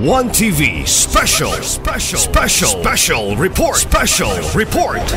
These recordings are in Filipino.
One TV special report.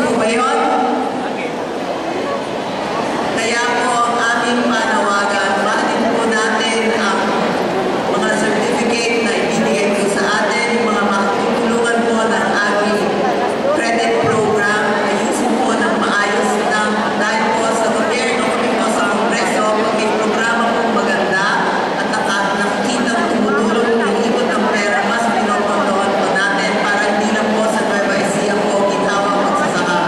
po ba yun? Kaya po ang aming panawagan, mahalin po natin ang mga certificate na ibinigay po sa atin, mga makatutulungan po ng aming credit program, ayusin po ng maayos ng dahil po sa gobyerno, kami po sa Kongreso, may programa po maganda at nakikita tumutulong ng ikot ng pera, mas pinopondohan po natin para hindi lang po sa Nueva Ecija po ginawang magsasaka,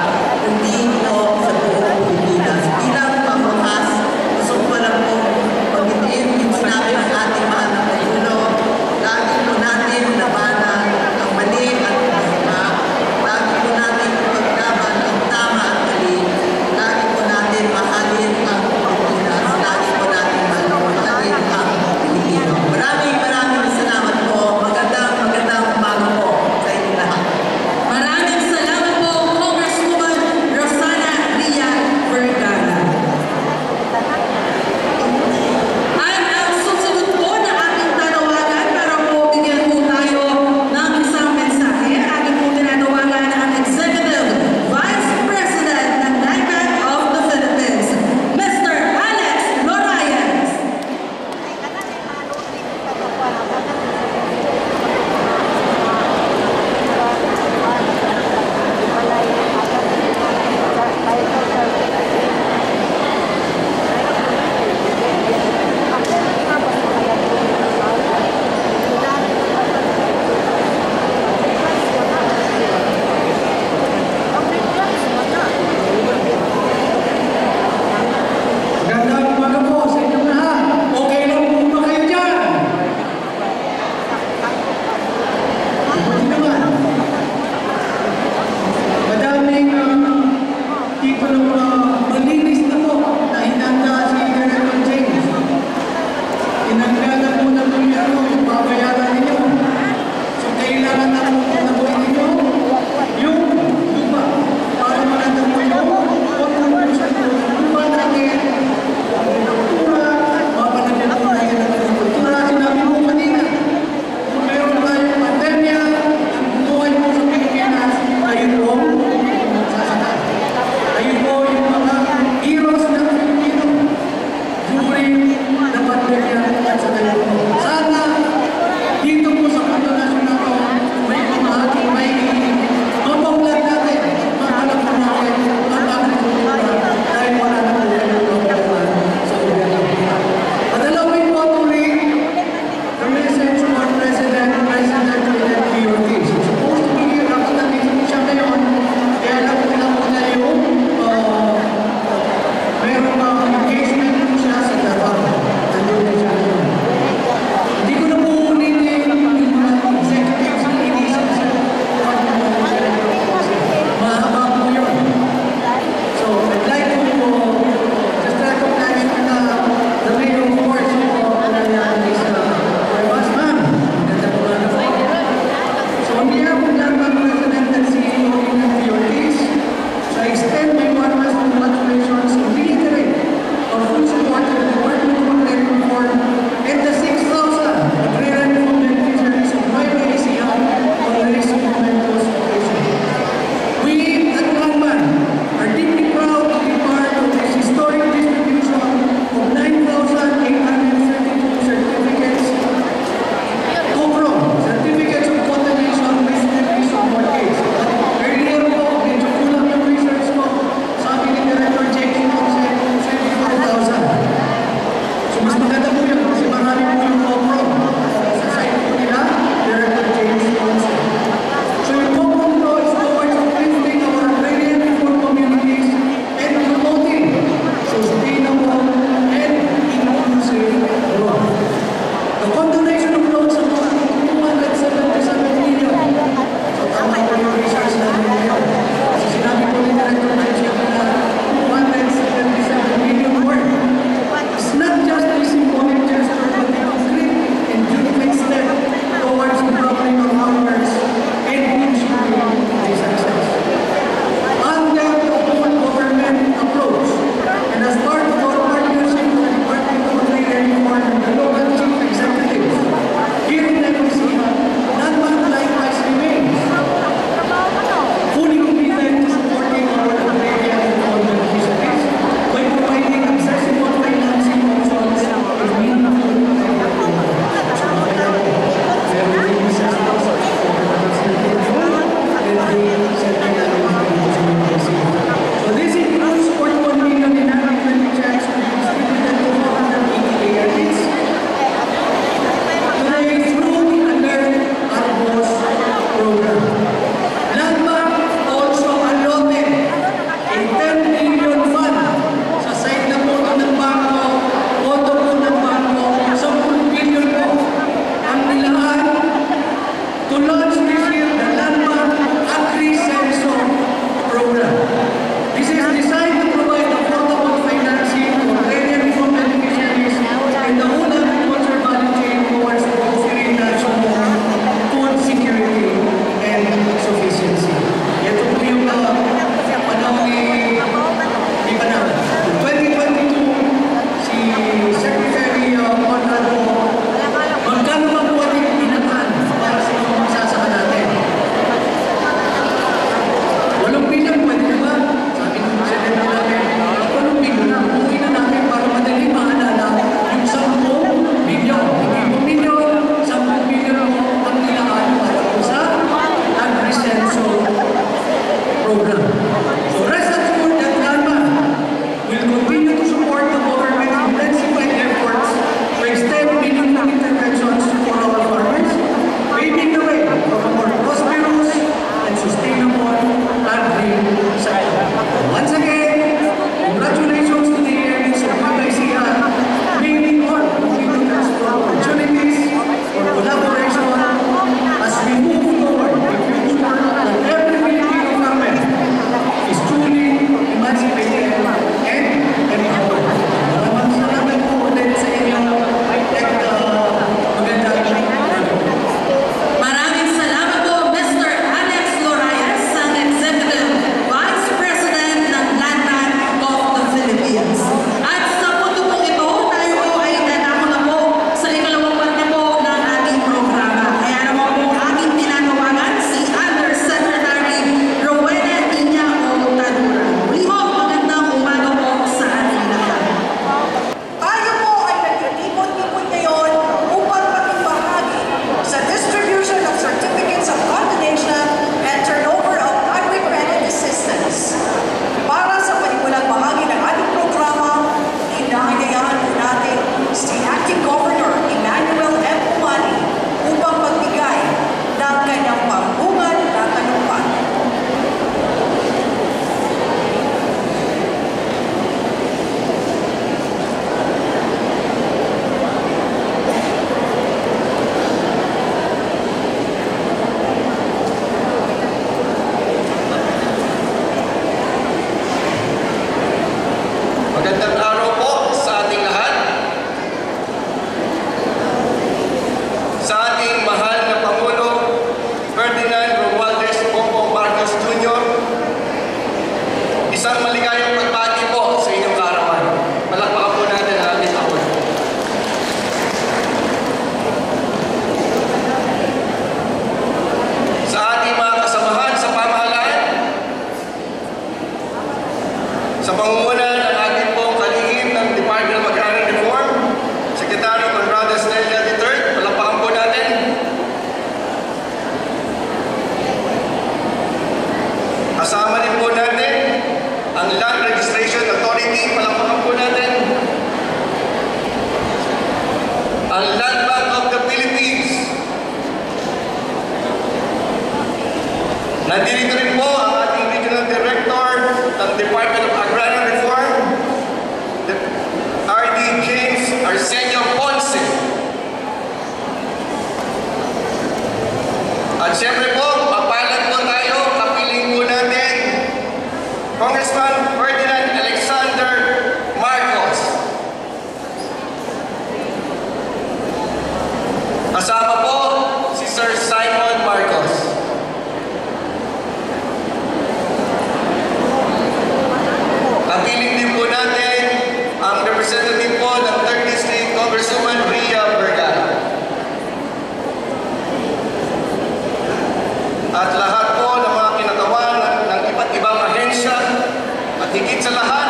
Magandang araw po sa ating lahat. Sa ating mahal na Pangulo, Ferdinand Romualdez Bongbong Marcos Jr., isang maligayang pagbati po sa inyong kaarawan. Palakpakan po natin ang ating Pangulo. Sa ating mga kasamahan sa pamahalaan, sa pangunguna ng ating pong kalihim ng Department of Agrarian Reform, Secretary Conrado Estrella III, palakpakan po natin. Kasama din po natin ang Land Registration Authority, palakpakan po natin. Ang Land Bank of the Philippines. Nandito rin po ang ating Regional Director ng Department of Agrarian Reform, R.D. James Arsenio Ponce. At siyempre po, mapalad po tayo, kapiling po natin, Congressman Ferdinand Alexander Marcos. Kasama po si Sir Simon Marcos. Kapiling din po natin ang representative po ng 3rd District, Congresswoman Ria Vergara. At lahat po ng mga kinagawa ng iba't ibang ahensya at higit sa lahat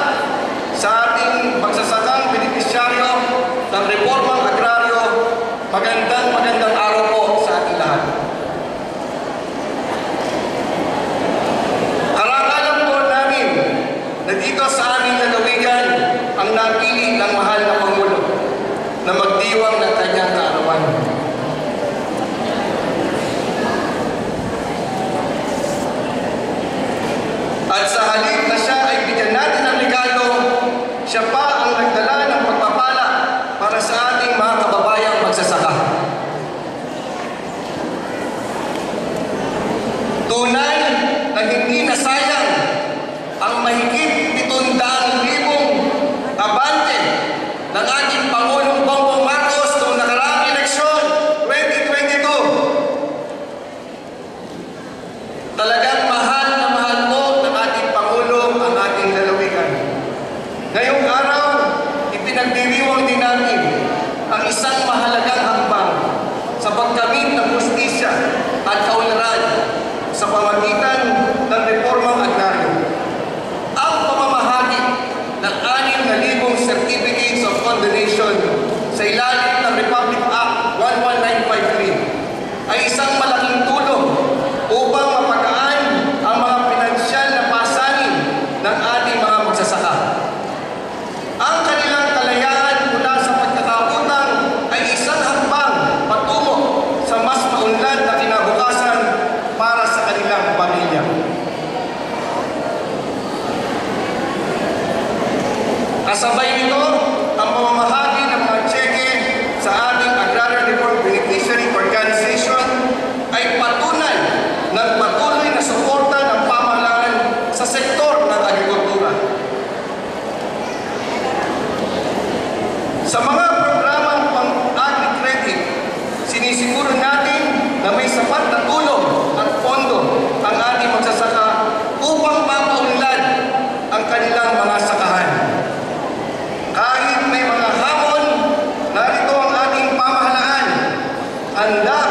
sa ating magsasakang benepisyaryo ng reformang agraryo, magandang araw po sa ating lahat. Karangalan po namin na dito sa aming lalawigan ang napili ng mahal na Pangulo na magdiwang ng kanyang kaarawan. At sa halip na siya ay bigyan natin ng regalo, siya pa ang nagdala ng pagpapala para sa ating mga kababayang magsasaka. Tunay na hindi nasayang ang mahigit 700,000 abante ng ating Pangulong Bongbong Marcos noong nakaraang eleksyon 2022. Talagang mahal na mahal po ng ating Pangulo ang ating lalawigan. Ngayong araw, ipinagdiriwang din natin ang isang mahalagang hakbang sa pagkamit ng hustisya at kaunlaran sa pamagitan ng reformang agraryo. Ang pamamahagi ng 6,000 certificates of condonation sa ilalim ng Republic Act 11953 ay isang malaking tulong upang mapagaan ang mga pinansyal na pasanin ng ating mga magsasaka. Ang kanilang kalayaan mula sa pagkakautang ay isang hakbang patungo sa mas maunlad na kinabukasan para sa kanilang pamilya. Kasabay nito, ang pamamahagi ng mga tseke sa ating Agrarian Reform Beneficiary Organization ay patunay ng patuloy na suporta ng pamahalaan sa sektor ng agrikultura. Sa mga programang pang-agri-credit, sinisiguro natin na may sapat na tulong at pondo ang ating magsasaka upang mapaunlad ang kanilang mga sakahan. Kahit may mga hamon, narito ang ating pamahalaan, handa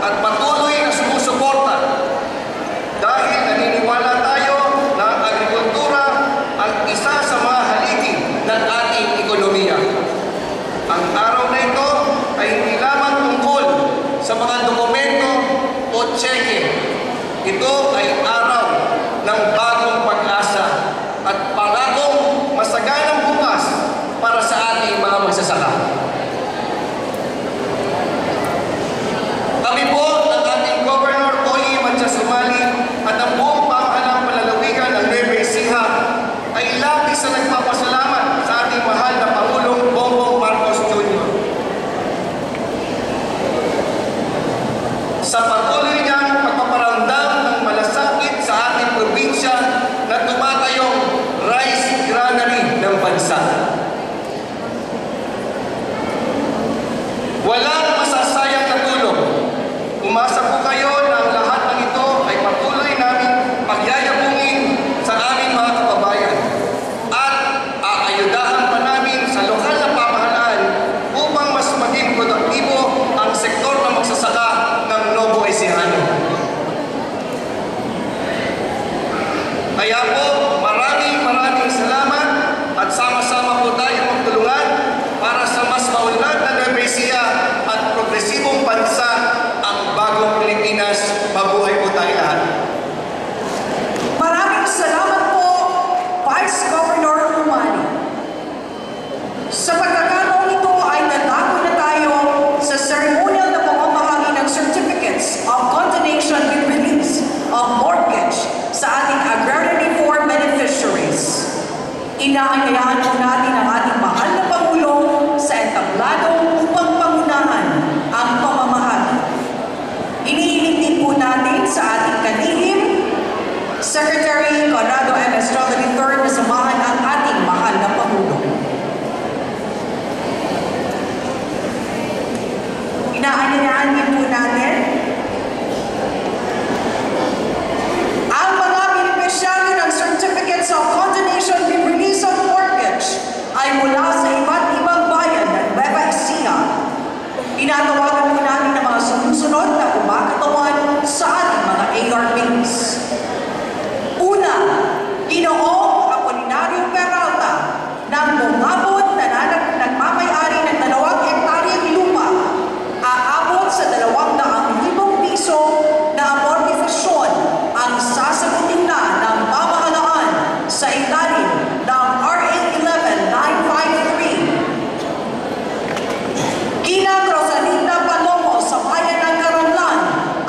at patuloy na sumusuporta dahil naniniwala tayo na ang agrikultura ang isa sa mga haligi ng ating ekonomiya. Ang araw na ito ay hindi lamang tungkol sa mga dokumento o tseke. Ito ay araw ng bagong pag-asa at pangakong masaganang bukas para sa ating mga magsasaka. Kami po ng ating Governor Oy Manchasumali at ang buong pamahalang palalawigan ng Nueva Ecija ay labis sa nagpapasalamat sa ating mahal na Pangulong Bongbong Marcos Jr. Sa patuloy niyang pagpaparamdam ng malasakit sa ating probinsya na tumatayong rice granary ng bansa. Inaanyayahan po natin ang ating mahal na Pangulo sa entablado upang pangunahan ang pamamahagi. Inihiling din po natin sa ating kalihim, Secretary Conrado M. Estrada III na samahan ang ating mahal na Pangulo. Inaanyayahan din po natin ang mga beneficiary ng Certificates of Condonation with Release of Mortgage ay mula sa iba't ibang bayan ng Nueva Ecija. Tinatawagan po namin ang mga sumusunod na kumakatawan sa ating mga ARPs. Una, Ginoong Apolinario Peralta ng bumabot na nagmamayari ng 2 hektaryang lupa, aabot sa 200,000 piso na amortisasyon ang sasagutin na ng pamahalaan sa ilalim ng RA 11953. Ginang Rosalinda Palomo sa bayan ng Caranlan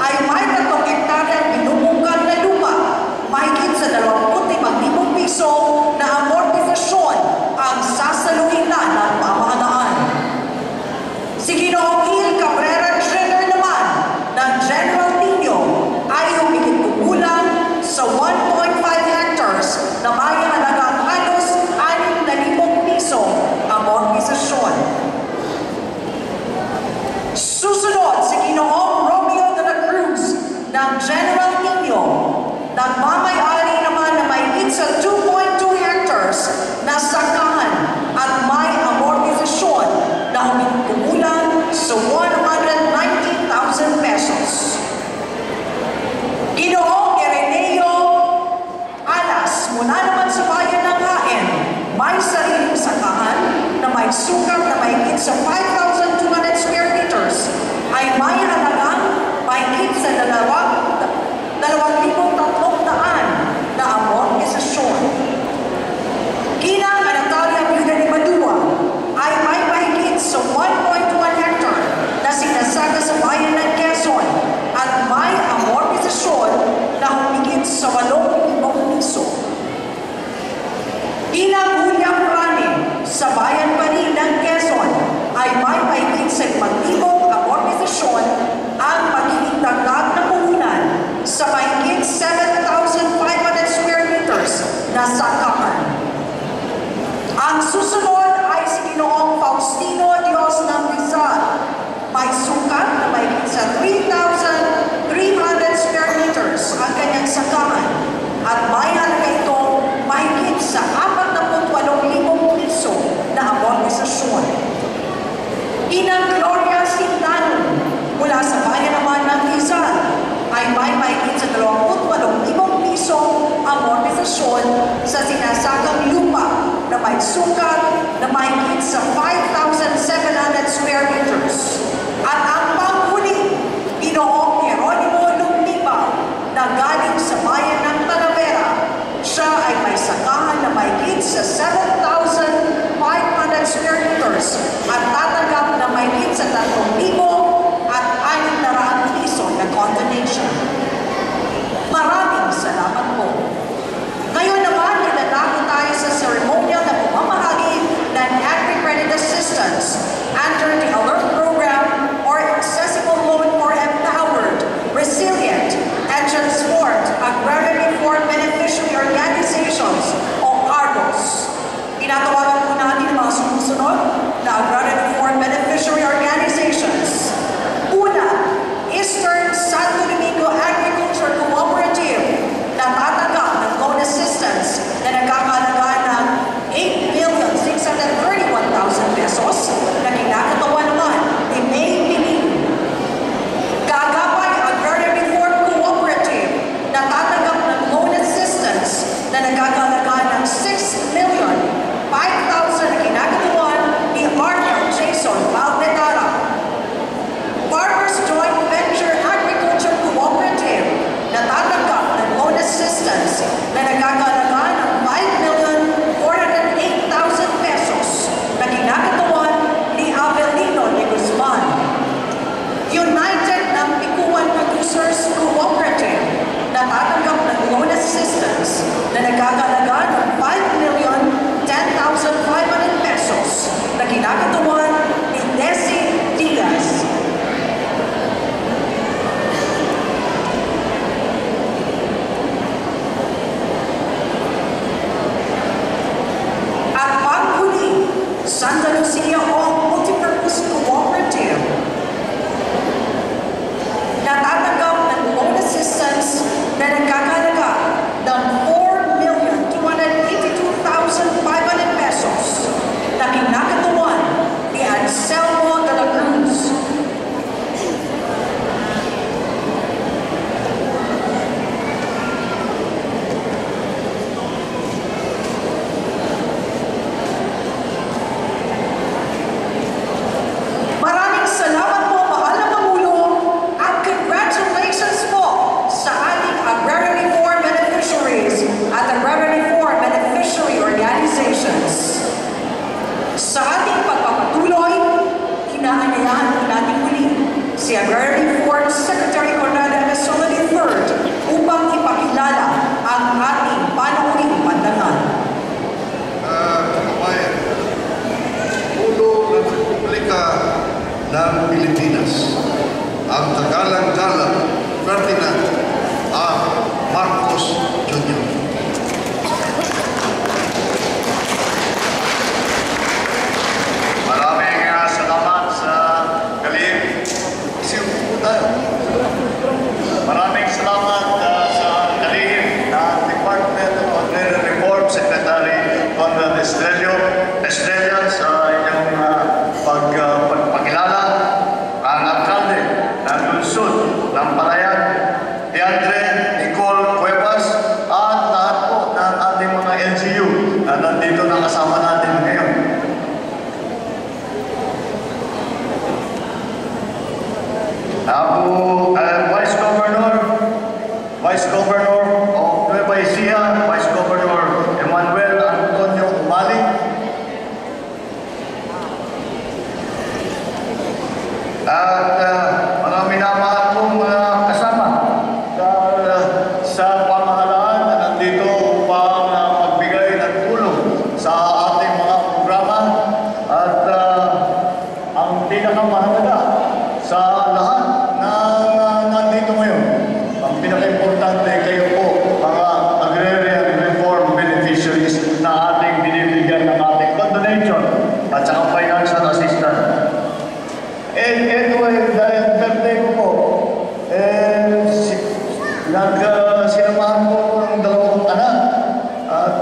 ay may 3 hektaryang binubunggan na lupa, mahigit sa 25,000 piso na amortisasyon ang sasaluhin na ng pamahalaan. Si Ginoong Il Cabrera Jr. naman ng General Nino ay humigit kumulang sa 1.5 hectares na may halagang halos 6,000 piso amortisasyon. Susunod, si Ginoong Romeo de la Cruz ng General Nino, nagmamayari naman na mahigit sa 2.2 hectares na sakahan at may amortisasyon na humigit kumulang sa 190,000 pesos. Ginoong Ireneo Alas mula naman sa bayan ng Haen, may sariling sakahan na may sukat na mahigit sa 5,200 square meters ay may halagang mahigit sa 2,300 na amortisasyon. Ginang Natalia Viuda ni Madua ay may mahigit sa 1.1 hectare na sinasaga sa bayan ng Quezon at may amortisasyon na humigit sa 8,000 piso. Ginang Julia Prane sa bayan pa rin ng Quezon ay may mahigit sa 5,000 amortisasyon ang magiging dagdag na puhunan sa mahigit 7,500 square meters na sakahan. Ang susunod ay si Ginoong Faustino Dios ng Rizal. May sukat na mahigit sa 3,300 square meters ang kanyang sakahan at may halaga ito mahigit sa 48,000 piso na amortisasyon. Inang Gloria Sintano mula sa bayan naman ng Rizal ay may mahigit sa 28,000 piso amortisasyon sa sinasagang lupa na may sukat na mahigit sa 5,700 square meters. At ang panghuli, Ginoong Jeronimo Lumlipa na galing sa bayan ng Talavera. Siya ay may sakahan na mahigit sa 7,500 square meters at tatanggap na mahigit sa 3,000 at 600 piso na condonation. Maraming salamat po. Ngayon naman, nagdadako tayo sa ceremonial na pumamahagi ng Agri-Credit Assistance under the ALERT Program or Accessible Loan for Empowered, Resilient, and Transformed Agrarian Reform Beneficiary Organizations o ARBOS. Tinatawagan po natin ang mga sumusunod na Agrarian Reform Beneficiary Organizations. Una, Eastern Santo Domingo Agriculture Cooperative na tatanggap ng loan assistance na nagkakalaga ng 8,631,000 pesos na kinakatawa naman ni May Piling. Kaagapay Agrarian Reform Cooperative na tatanggap ng loan assistance na nagkakalaga ng 6,005,000 na kinakatawa ni Arnel Jason Valdetara. Farmers Joint Venture Agriculture Cooperative na tatanggap ng loan assistance na nagkakalaga ng 5,408,000 pesos na kinakatawan ni Avelino de Guzman. United Nampikuan Producers Cooperative na tatanggap ng loan assistance na nagkakalaga ng 5,010,000 Estrella sa inyong pagpakilala ang alkalde ng lungsod ng Palayan, Diandre Nicole Cuevas, at lahat po ng ating mga LGU na nandito na kasama natin ngayon. Ako, Vice Governor of Nueva Ecija, Vice Governor Emmanuel Antonio Umali, at mga minamahal kong kasama sa pamahalaan na nandito upang magbigay ng tulong sa ating mga programa, at ang pinakamahalaga sa lahat na nandito ngayon, ang pinaka-importante, kayo po, mga agrarian reform beneficiaries na ating binibigyan ng ating condonation at saka financial assistance. And anyway, dahil birthday ko po, sinamahan ko ng dalawang anak. At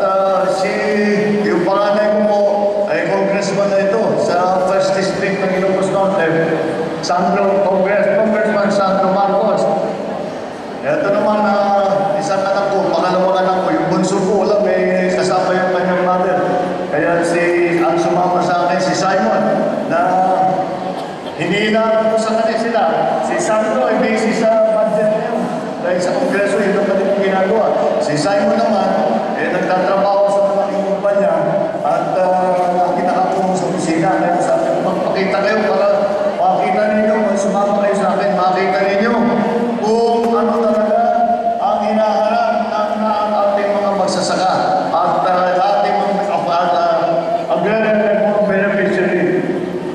yung panganay ko po ay congressman na ito sa 1st District ng Ilocos Norte, Congressman Sandro Marcos. Ito naman isang anak ko, pangalawang anak ko, yung bunso ko, wala, may kasama yung kanyang mother. Kaya ang sumama sa akin, si Simon, na hinihina ko sa kanila sila. Si Sandro ay busy sa budget na yun. Dahil sa Kongreso, ito pa din ginagawa. Si Simon naman, nagtatrabaho sa malaking kumpanya at nakita ko sa opisina. Kaya sabi ko, magpakita kayo para makita ninyo, sumama kayo sa akin, makita ninyo kung ano talaga ang hinaharap ng ating mga magsasaka at ating mga agrarian reform beneficiary,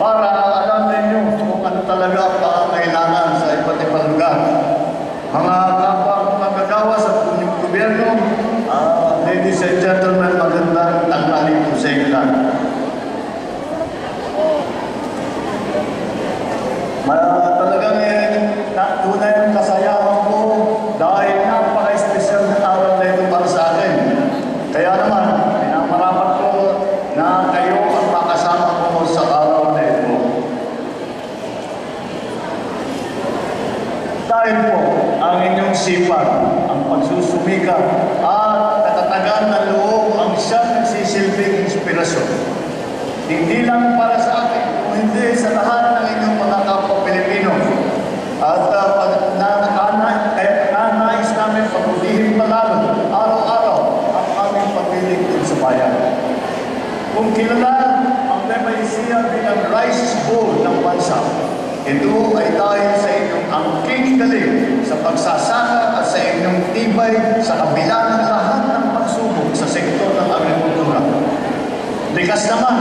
para alam ninyo kung ano talaga ang pangangailangan sa iba't ibang lugar. Mga kapwa magagawa sa gobyerno, ladies and gentlemen, magandang tanghali po sa inyo lahat. Talagang tunay ang kasayahan ko dahil napaka-espesyal na araw na ito para sa akin. Kaya naman, pinamarapat ko na kayo ang makasama ko sa araw na ito. Dahil po, ang inyong sipag, ang pagsusumika, at katatagan ng loob ang siyang nagsisilbing inspirasyon. Hindi lang para sa akin, kung hindi sa lahat ng inyong mga kapwa Pilipino. At kaya nais namin pagbulihin palalo, araw-araw, ang aming paglilingkod sa bayan. Kung kilala ang Nueva Ecija bilang rice bowl ng bansa, ito ay dahil sa inyong angking galing sa pagsasaka at sa inyong tibay sa kabila ng lahat ng pagsubok sa sektor ng agrikultura. Likas naman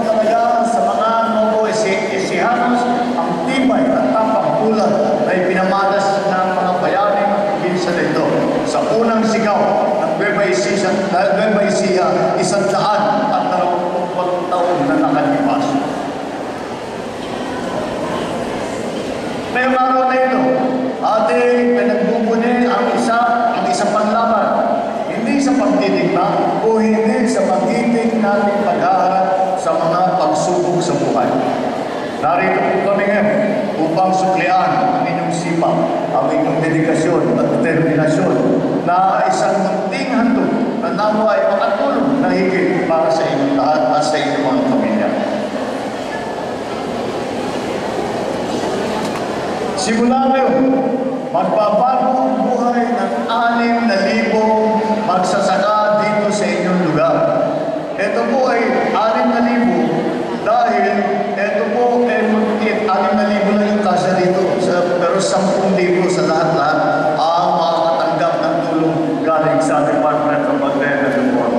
talaga sa mga Novo Ecijanos ang tibay at tapang tulad na ipinamalas ng mga bayani ng probinsya nito sa unang sigaw ng Nueva Ecija, 120 taon na nakalipas. Ngayong araw na ito, ating pinagbubuni ang isang panlaban, hindi sa pagtitigma o hindi sa pagtitig nating paghaharap sa mga pagsubok sa buhay. Narito po kami ngayon upang suklian ang inyong sipag, ang inyong dedikasyon at determinasyon na isang munting handog na nawa ay makatulong na higit para sa inyong lahat at sa inyong mga pamilya. Simula ngayon, magbabago ang buhay ng 6,000 magsasaka dito sa inyong lugar. Ito po ay 6,000 dahil ito po ay 6,000 lang yung kasya dito. Pero 10,000 sa lahat-lahat ang makakatanggap ng tulong galing sa Department of Agrarian Reform.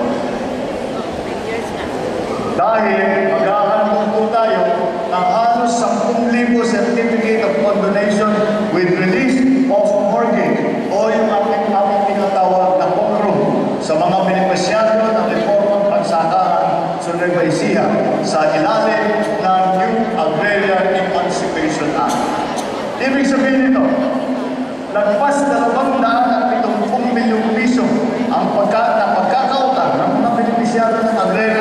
Dahil maghahanap po tayo ng halos 10,000 certificate of condonation with release of mortgage o yung aming tinatawag na POCRO sa mga benepisyaryo ng reformang pagsakahan sa Nueva Ecija sa ilalim ng New Agrarian Emancipation Act. Ibig sabihin nito, lagpas 207 napagkakautang ng mga benepisyaryo ng agrarian